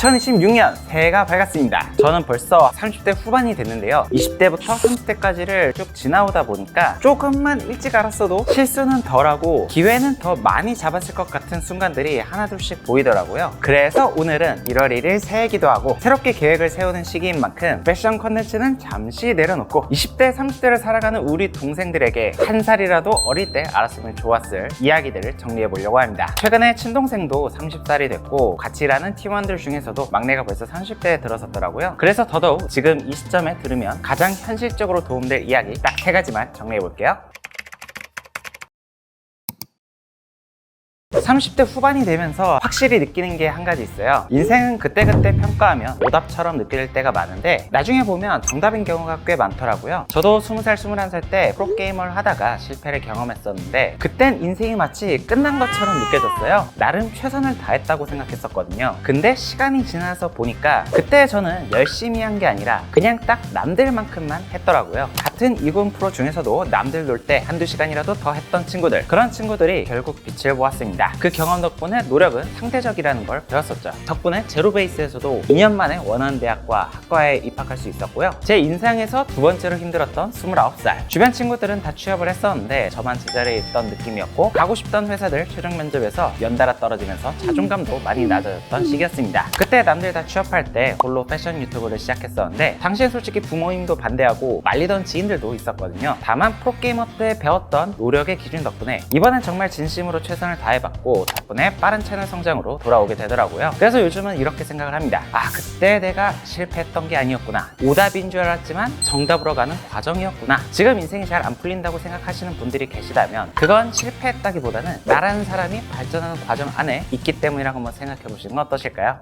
2026년 새해가 밝았습니다. 저는 벌써 30대 후반이 됐는데요. 20대부터 30대까지를 쭉 지나오다 보니까 조금만 일찍 알았어도 실수는 덜하고 기회는 더 많이 잡았을 것 같은 순간들이 하나둘씩 보이더라고요. 그래서 오늘은 1월 1일 새해기도 하고 새롭게 계획을 세우는 시기인 만큼 패션 컨텐츠는 잠시 내려놓고 20대, 30대를 살아가는 우리 동생들에게 한 살이라도 어릴 때 알았으면 좋았을 이야기들을 정리해 보려고 합니다. 최근에 친동생도 30살이 됐고 같이 일하는 팀원들 중에서도 막내가 벌써 30대에 들어섰더라고요. 그래서 더더욱 지금 이 시점에 들으면 가장 현실적으로 도움될 이야기 딱 3가지만 정리해 볼게요. 30대 후반이 되면서 확실히 느끼는 게 한 가지 있어요. 인생은 그때그때 평가하면 오답처럼 느낄 때가 많은데 나중에 보면 정답인 경우가 꽤 많더라고요. 저도 20살, 21살 때 프로게이머를 하다가 실패를 경험했었는데 그땐 인생이 마치 끝난 것처럼 느껴졌어요. 나름 최선을 다했다고 생각했었거든요. 근데 시간이 지나서 보니까 그때 저는 열심히 한 게 아니라 그냥 딱 남들만큼만 했더라고요. 같은 이군 프로 중에서도 남들 놀 때 한두 시간이라도 더 했던 친구들, 그런 친구들이 결국 빛을 보았습니다. 그 경험 덕분에 노력은 상대적이라는 걸 배웠었죠. 덕분에 제로베이스에서도 2년 만에 원하는 대학과 학과에 입학할 수 있었고요. 제 인생에서 두 번째로 힘들었던 29살. 주변 친구들은 다 취업을 했었는데 저만 제자리에 있던 느낌이었고 가고 싶던 회사들 최종 면접에서 연달아 떨어지면서 자존감도 많이 낮아졌던 시기였습니다. 그때 남들 다 취업할 때 홀로 패션 유튜브를 시작했었는데 당시에 솔직히 부모님도 반대하고 말리던 지인들도 있었거든요. 다만 프로게이머 때 배웠던 노력의 기준 덕분에 이번엔 정말 진심으로 최선을 다해봤고 덕분에 빠른 채널 성장으로 돌아오게 되더라고요. 그래서 요즘은 이렇게 생각을 합니다. 아, 그때 내가 실패했던 게 아니었구나. 오답인 줄 알았지만 정답으로 가는 과정이었구나. 지금 인생이 잘 안 풀린다고 생각하시는 분들이 계시다면 그건 실패했다기보다는 나라는 사람이 발전하는 과정 안에 있기 때문이라고 한번 생각해 보시는 건 어떠실까요?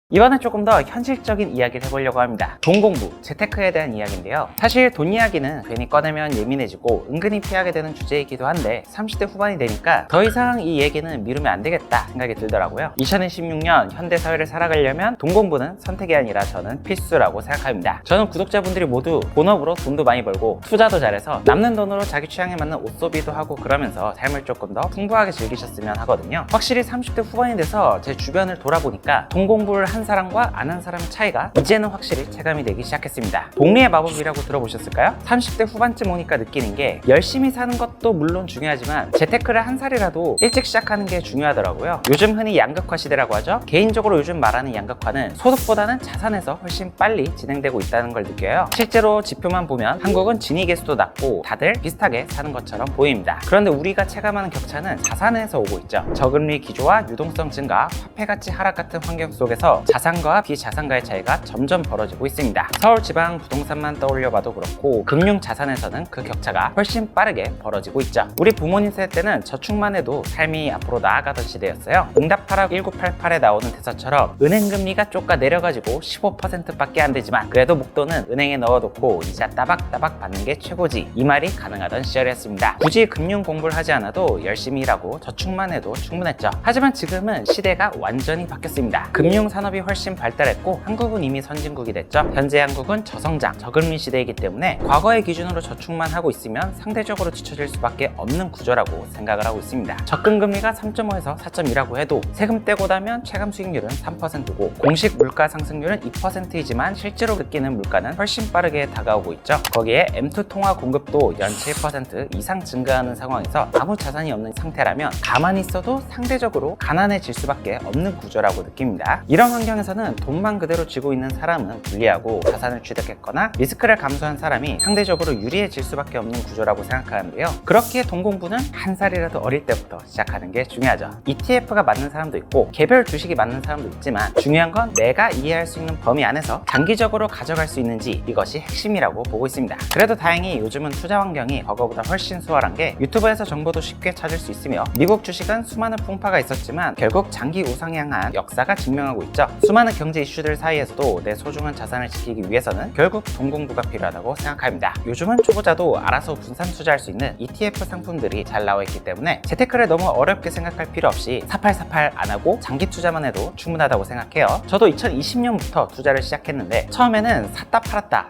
이번엔 조금 더 현실적인 이야기를 해보려고 합니다. 돈 공부, 재테크에 대한 이야기인데요. 사실 돈 이야기는 괜히 꺼내면 예민해지고 은근히 피하게 되는 주제이기도 한데 30대 후반이 되니까 더 이상 이 얘기는 미루면 안 되겠다 생각이 들더라고요. 2026년 현대사회를 살아가려면 돈 공부는 선택이 아니라 저는 필수라고 생각합니다. 저는 구독자분들이 모두 본업으로 돈도 많이 벌고 투자도 잘해서 남는 돈으로 자기 취향에 맞는 옷 소비도 하고 그러면서 삶을 조금 더 풍부하게 즐기셨으면 하거든요. 확실히 30대 후반이 돼서 제 주변을 돌아보니까 돈 공부를 한 사람과 안 한 사람의 차이가 이제는 확실히 체감이 되기 시작했습니다. 복리의 마법이라고 들어보셨을까요? 30대 후반쯤 오니까 느끼는 게 열심히 사는 것도 물론 중요하지만 재테크를 한 살이라도 일찍 시작하는 게 중요하더라고요. 요즘 흔히 양극화 시대라고 하죠. 개인적으로 요즘 말하는 양극화는 소득보다는 자산에서 훨씬 빨리 진행되고 있다는 걸 느껴요. 실제로 지표만 보면 한국은 진위 계수도 낮고 다들 비슷하게 사는 것처럼 보입니다. 그런데 우리가 체감하는 격차는 자산에서 오고 있죠. 저금리 기조와 유동성 증가, 화폐 가치 하락 같은 환경 속에서 자산과 비자산가의 차이가 점점 벌어지고 있습니다. 서울 지방 부동산만 떠올려봐도 그렇고 금융 자산에서는 그 격차가 훨씬 빠르게 벌어지고 있죠. 우리 부모님 세대 때는 저축만 해도 삶이 앞으로 나아가던 시대였어요. 응답하라 1988에 나오는 대사처럼 은행 금리가 쪼까 내려가지고 15%밖에 안 되지만 그래도 목돈은 은행에 넣어놓고 이자 따박따박 받는 게 최고지, 이 말이 가능하던 시절이었습니다. 굳이 금융 공부를 하지 않아도 열심히 일하고 저축만 해도 충분했죠. 하지만 지금은 시대가 완전히 바뀌었습니다. 금융 산업이 훨씬 발달했고 한국은 이미 선진국이 됐죠. 현재 한국은 저성장, 저금리 시대이기 때문에 과거의 기준으로 저축만 하고 있으면 상대적으로 뒤처질 수밖에 없는 구조라고 생각을 하고 있습니다. 적금금리가 3.5에서 4.2라고 해도 세금 떼고 나면 체감 수익률은 3%고 공식 물가 상승률은 2%이지만 실제로 느끼는 물가는 훨씬 빠르게 다가오고 있죠. 거기에 M2 통화 공급도 연 7% 이상 증가하는 상황에서 아무 자산이 없는 상태라면 가만히 있어도 상대적으로 가난해질 수밖에 없는 구조라고 느낍니다. 이런 환경에서는 돈만 그대로 쥐고 있는 사람은 불리하고 자산을 취득했거나 리스크를 감수한 사람이 상대적으로 유리해질 수밖에 없는 구조라고 생각하는데요. 그렇기에 돈 공부는 한 살이라도 어릴 때부터 시작하는 게 중요하죠. ETF가 맞는 사람도 있고 개별 주식이 맞는 사람도 있지만 중요한 건 내가 이해할 수 있는 범위 안에서 장기적으로 가져갈 수 있는지, 이것이 핵심이라고 보고 있습니다. 그래도 다행히 요즘은 투자 환경이 과거보다 훨씬 수월한 게 유튜브에서 정보도 쉽게 찾을 수 있으며 미국 주식은 수많은 풍파가 있었지만 결국 장기 우상에 향한 역사가 증명하고 있죠. 수많은 경제 이슈들 사이에서도 내 소중한 자산을 지키기 위해서는 결국 돈 공부가 필요하다고 생각합니다. 요즘은 초보자도 알아서 분산 투자할 수 있는 ETF 상품들이 잘 나와 있기 때문에 재테크를 너무 어렵게 생각할 필요 없이 사팔사팔 안 하고 장기 투자만 해도 충분하다고 생각해요. 저도 2020년부터 투자를 시작했는데 처음에는 샀다 팔았다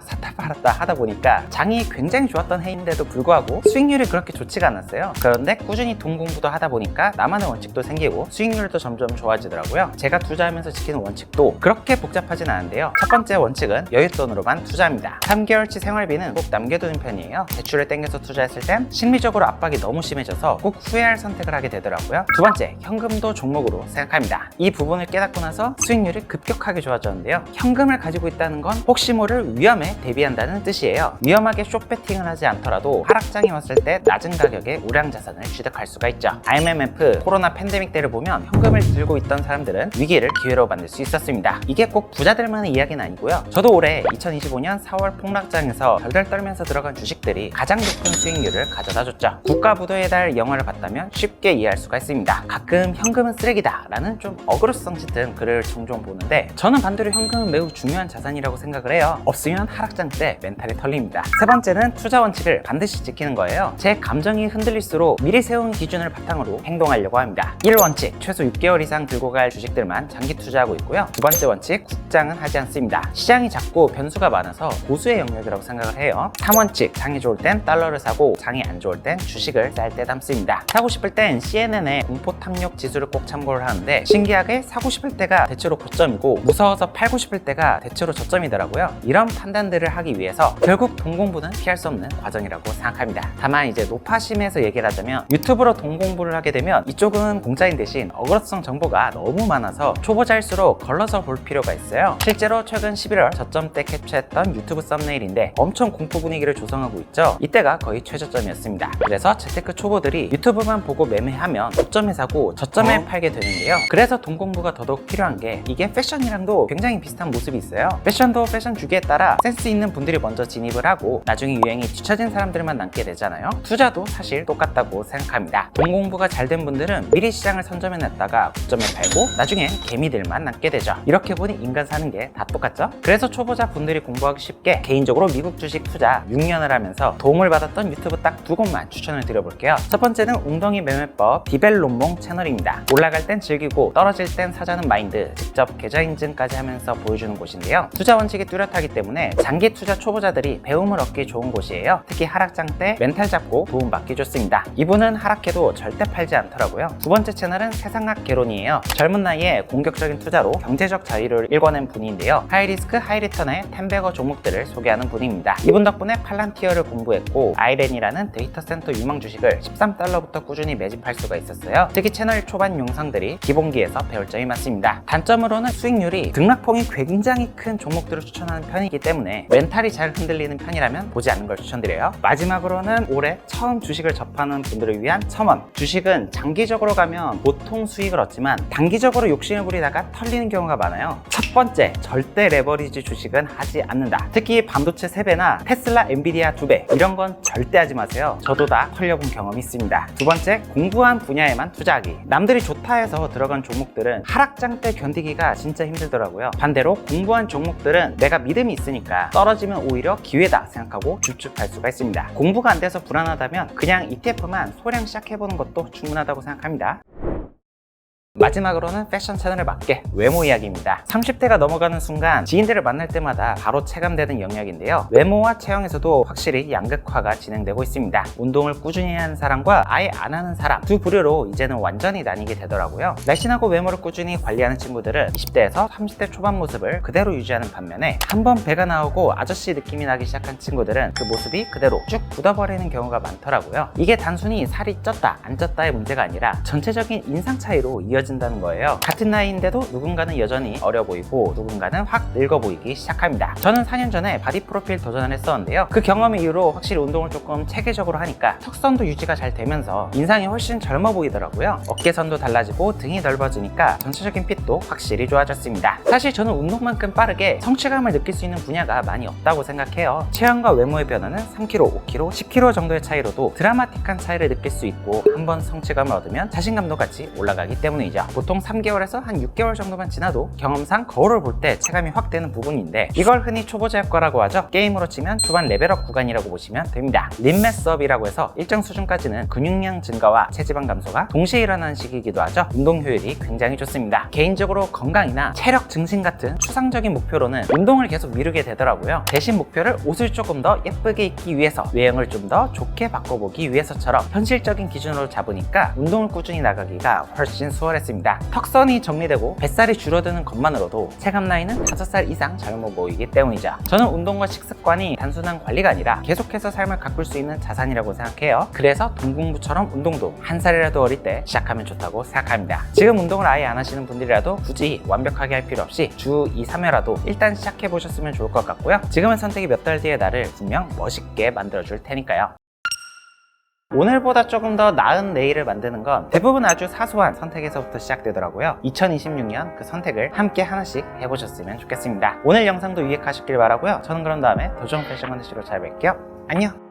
하다 보니까 장이 굉장히 좋았던 해인데도 불구하고 수익률이 그렇게 좋지가 않았어요. 그런데 꾸준히 돈 공부도 하다 보니까 나만의 원칙도 생기고 수익률도 점점 좋아지더라고요. 제가 투자하면서 지키는 원칙도 그렇게 복잡하진 않은데요. 첫 번째 원칙은 여윳돈으로만 투자합니다. 3개월치 생활비는 꼭 남겨두는 편이에요. 대출을 땡겨서 투자했을 땐 심리적으로 압박이 너무 심해져서 꼭 후회할 선택을 하게 되더라고요. 두 번째, 현금도 종목으로 생각합니다. 이 부분을 깨닫고 나서 수익률이 급격하게 좋아졌는데요. 현금을 가지고 있다는 건 혹시 모를 위험에 대비한다는 뜻이에요. 위험하게 숏배팅을 하지 않더라도 하락장이 왔을 때 낮은 가격에 우량 자산을 취득할 수가 있죠. IMF, 코로나 팬데믹 때를 보면 현금을 들고 있던 사람들은 위기를 기회로 만들 수 있었습니다. 이게 꼭 부자들만의 이야기는 아니고요. 저도 올해 2025년 4월 폭락장에서 덜덜 떨면서 들어간 주식들이 가장 높은 수익률을 가져다 줬죠. 국가부도의 달 영화를 봤다면 쉽게 이해할 수가 있습니다. 가끔 현금은 쓰레기다 라는 좀 어그로성 짙은 글을 종종 보는데 저는 반대로 현금은 매우 중요한 자산이라고 생각을 해요. 없으면 하락장 때 멘탈이 털립니다. 세 번째는 투자 원칙을 반드시 지키는 거예요. 제 감정이 흔들릴수록 미리 세운 기준을 바탕으로 행동하려고 합니다. 1원칙, 최소 6개월 이상 들고 갈 주식들만 장기 투자하고 있고요. 두 번째 원칙, 국장은 하지 않습니다. 시장이 작고 변수가 많아서 고수의 영역이라고 생각을 해요. 3원칙, 장이 좋을 땐 달러를 사고 장이 안 좋을 땐 주식을 쌀 때 담습니다. 사고 싶을 땐 CNN의 공포탐욕 지수를 꼭 참고를 하는데 신기하게 사고 싶을 때가 대체로 고점이고 무서워서 팔고 싶을 때가 대체로 저점이더라고요. 이런 판단들을 하기 위해서 결국 돈 공부는 피할 수 없는 과정이라고 생각합니다. 다만 이제 노파심에서 얘기를 하자면 유튜브로 돈 공부를 하게 되면 이쪽은 공짜인 대신 어그로성 정보가 너무 많아서 초보자일수록 걸러서 볼 필요가 있어요. 실제로 최근 11월 저점 때 캡처했던 유튜브 썸네일인데 엄청 공포 분위기를 조성하고 있죠. 이때가 거의 최저점이었습니다. 그래서 재테크 초보들이 유튜브만 보고 매매하면 고점에 사고 저점에 팔게 되는데요. 그래서 돈 공부가 더더욱 필요한 게 이게 패션이랑도 굉장히 비슷한 모습이 있어요. 패션도 패션 주기에 따라 센스 있는 분들이 먼저 진입을 하고 나중에 유행이 뒤처진 사람들만 남게 되잖아요. 투자도 사실 똑같다고 생각합니다. 돈 공부가 잘 된 분들은 미리 시장을 선점해 놨다가 고점에 팔고 나중엔 개미들만 남게 되죠. 이렇게 보니 인간 사는 게 다 똑같죠? 그래서 초보자 분들이 공부하기 쉽게 개인적으로 미국 주식 투자 6년을 하면서 도움을 받았던 유튜브 딱 두 곳만 추천을 드려볼게요. 첫 번째는 웅덩이 매매법 디벨론몽 채널입니다. 올라갈 땐 즐기고 떨어질 땐 사자는 마인드, 직접 계좌 인증까지 하면서 보여주는 곳인데요. 투자 원칙이 뚜렷하기 때문에 장기 투자 초보자들이 배움을 얻기 좋은 곳이에요. 특히 하락장 때 멘탈 잡고 도움받기 좋습니다. 이분은 하락해도 절대 팔지 않더라고요. 두 번째 채널은 세상학 개론이에요. 젊은 나이에 공격적인 투자로 경제적 자유를 일궈낸 분인데요. 하이리스크 하이리턴의 템베거 종목들을 소개하는 분입니다. 이분 덕분에 팔란티어를 공부했고 아이렌이라는 데이터 센터 유망 주식을 13달러부터 꾸준히 매집할 수가 있었어요. 특히 채널 초반 영상들이 기본기에서 배울 점이 많습니다. 단점으로는 수익률이 등락폭이 굉장히 큰 종목들을 추천하는 편이기 때문에 멘탈이 잘 흔들리는 편이라면 보지 않는 걸 추천드려요. 마지막으로는 올해 처음 주식을 접하는 분들을 위한 첨언. 주식은 장기적으로 가면 보통 수익을 얻지만 단기적으로 욕심을 부리다가 털리는 경우가 많아요. 첫 번째, 절대 레버리지 주식은 하지 않는다. 특히 반도체 3배나 테슬라, 엔비디아 2배 이런 건 절대 하지 마세요. 저도 다 털려본 경험이 있습니다. 두 번째, 공부한 분야에만 투자하기. 남들이 좋다 해서 들어간 종목들은 하락장 때 견디기가 진짜 힘들더라고요. 반대로 공부한 종목들은 내가 믿음이 있으니까 떨어지면 오히려 기회다 생각하고 줍줍할 수가 있습니다. 공부가 안 돼서 불안하다면 그냥 ETF만 소량 시작해보는 것도 충분하다고 생각합니다. 마지막으로는 패션 채널에 맞게 외모 이야기입니다. 30대가 넘어가는 순간 지인들을 만날 때마다 바로 체감되는 영역인데요. 외모와 체형에서도 확실히 양극화가 진행되고 있습니다. 운동을 꾸준히 하는 사람과 아예 안 하는 사람 두 부류로 이제는 완전히 나뉘게 되더라고요. 날씬하고 외모를 꾸준히 관리하는 친구들은 20대에서 30대 초반 모습을 그대로 유지하는 반면에 한번 배가 나오고 아저씨 느낌이 나기 시작한 친구들은 그 모습이 그대로 쭉 굳어버리는 경우가 많더라고요. 이게 단순히 살이 쪘다 안 쪘다의 문제가 아니라 전체적인 인상 차이로 이어진다는 거예요. 같은 나이인데도 누군가는 여전히 어려 보이고 누군가는 확 늙어 보이기 시작합니다. 저는 4년 전에 바디 프로필 도전을 했었는데요. 그 경험 이후로 확실히 운동을 조금 체계적으로 하니까 턱선도 유지가 잘 되면서 인상이 훨씬 젊어 보이더라고요. 어깨선도 달라지고 등이 넓어지니까 전체적인 핏도 확실히 좋아졌습니다. 사실 저는 운동만큼 빠르게 성취감을 느낄 수 있는 분야가 많이 없다고 생각해요. 체형과 외모의 변화는 3kg, 5kg, 10kg 정도의 차이로도 드라마틱한 차이를 느낄 수 있고 한번 성취감을 얻으면 자신감도 같이 올라가기 때문이죠. 보통 3개월에서 한 6개월 정도만 지나도 경험상 거울을 볼 때 체감이 확 되는 부분인데 이걸 흔히 초보자 효과라고 하죠. 게임으로 치면 초반 레벨업 구간이라고 보시면 됩니다. 림매스업이라고 해서 일정 수준까지는 근육량 증가와 체지방 감소가 동시에 일어나는 시기이기도 하죠. 운동 효율이 굉장히 좋습니다. 개인적으로 건강이나 체력 증진 같은 추상적인 목표로는 운동을 계속 미루게 되더라고요. 대신 목표를 옷을 조금 더 예쁘게 입기 위해서, 외형을 좀 더 좋게 바꿔보기 위해서처럼 현실적인 기준으로 잡으니까 운동을 꾸준히 나가기가 훨씬 수월해요. 하겠습니다. 턱선이 정리되고 뱃살이 줄어드는 것만으로도 체감 나이는 5살 이상 젊어 보이기 때문이죠. 저는 운동과 식습관이 단순한 관리가 아니라 계속해서 삶을 가꿀 수 있는 자산이라고 생각해요. 그래서 동공부처럼 운동도 한 살이라도 어릴 때 시작하면 좋다고 생각합니다. 지금 운동을 아예 안 하시는 분들이라도 굳이 완벽하게 할 필요 없이 주 2, 3회라도 일단 시작해 보셨으면 좋을 것 같고요. 지금의 선택이 몇 달 뒤의 나를 분명 멋있게 만들어 줄 테니까요. 오늘보다 조금 더 나은 내일을 만드는 건 대부분 아주 사소한 선택에서부터 시작되더라고요. 2026년 그 선택을 함께 하나씩 해보셨으면 좋겠습니다. 오늘 영상도 유익하셨길 바라고요. 저는 그런 다음에 도전 패션 컨텐츠로 잘 뵐게요. 안녕!